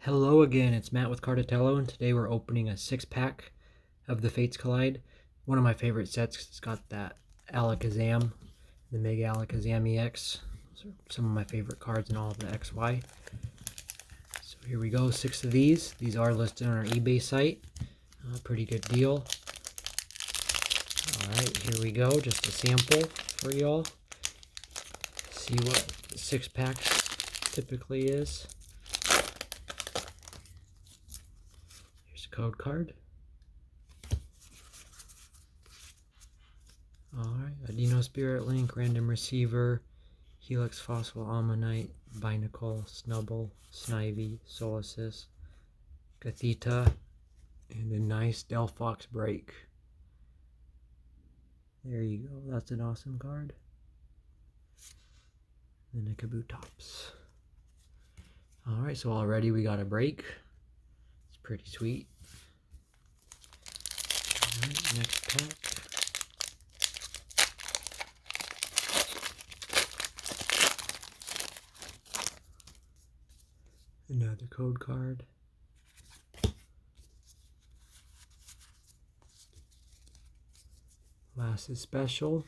Hello again, it's Matt with Cardatello, and today we're opening a 6-pack of the Fates Collide. One of my favorite sets, 'cause it's got that Alakazam, the Mega Alakazam EX. Those are some of my favorite cards in all of the XY. So here we go, 6 of these. These are listed on our eBay site. Pretty good deal. Alright, here we go, just a sample for y'all. See what 6 packs typically is. Code card. Alright, a Dino Spirit Link, Random Receiver, Helix Fossil, Ammonite, Binacle, Snubble, Snivy, Solasis, Catheta, and a nice Delphox break. There you go, that's an awesome card. And a Kabutops. Alright, so already we got a break. It's pretty sweet. Alright, next pack. Another code card. Last is special.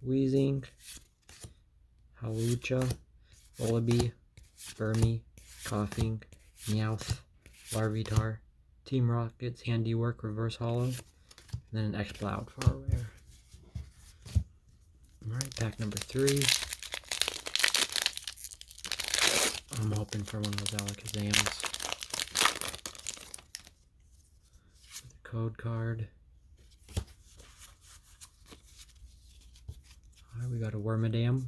Weezing, Hawlucha, Vullaby, Burmy, Coughing, Meowth, Larvitar, Team Rocket's Handiwork Reverse Holo, and then an Exploud for our rare. Alright, pack number 3. I'm hoping for one of those Alakazams. The code card. Alright, we got a Wormadam,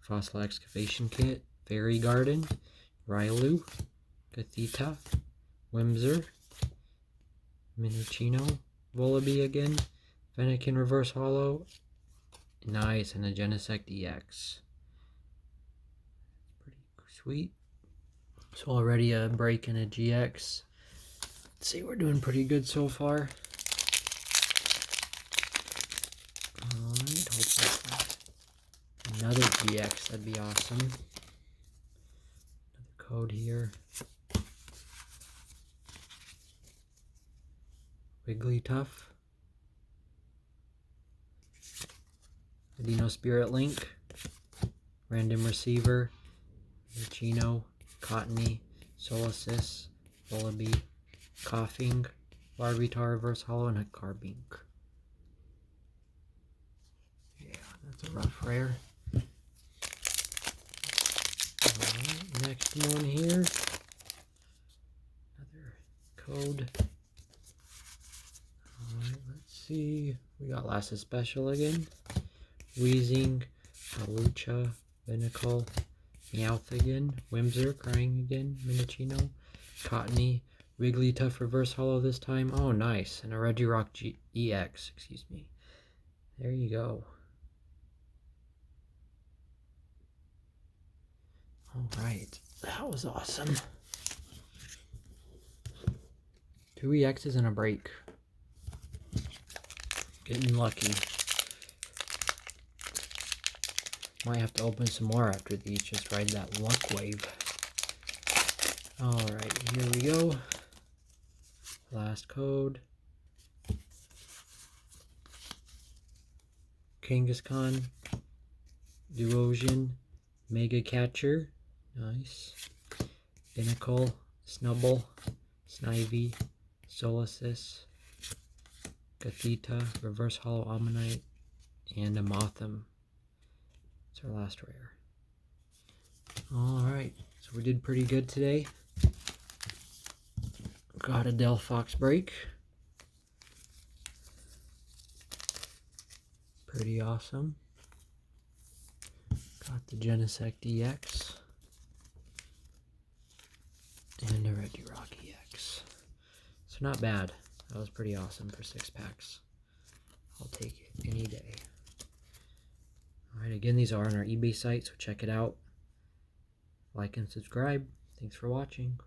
Fossil Excavation Kit, Fairy Garden, Railu, Catheta, Whimsir, Minichino, Vullaby again, Fennekin Reverse Holo, nice, and a Genesect EX. Pretty sweet. So already a break and a GX. Let's see, we're doing pretty good so far. Alright, hopefully another GX, that'd be awesome. Another code here. Wigglytuff, Dino Spirit Link, Random Receiver, Minichino, Cottony, Solasis, Vullaby, Coughing, Larvitar Reverse Holo, and a Carbink. Yeah, that's a rough rare. Alright, next one here. Another code. Alright, let's see. We got last is special again. Weezing, Hawlucha, Binacle, Meowth again, Whimsir crying again, Minichino, Cottony, Wigglytuff Reverse Holo this time. Oh, nice. And a Regirock EX, excuse me. There you go. Alright, that was awesome. 2 EXs and a break. Getting lucky. Might have to open some more after these, just ride that luck wave. Alright, here we go. Last code. Kangaskhan, Duosion, Mega Catcher, nice. Binacle, Snubble, Snivy, Solasis, Catheta, Reverse Holo Ammonite, and a Mothim. It's our last rare. Alright, so we did pretty good today. Got a Delphox break. Pretty awesome. Got the Genesect EX. And a Regirock EX. So not bad. That was pretty awesome for 6 packs. I'll take it any day. Alright, again, these are on our eBay site, so check it out. Like and subscribe. Thanks for watching.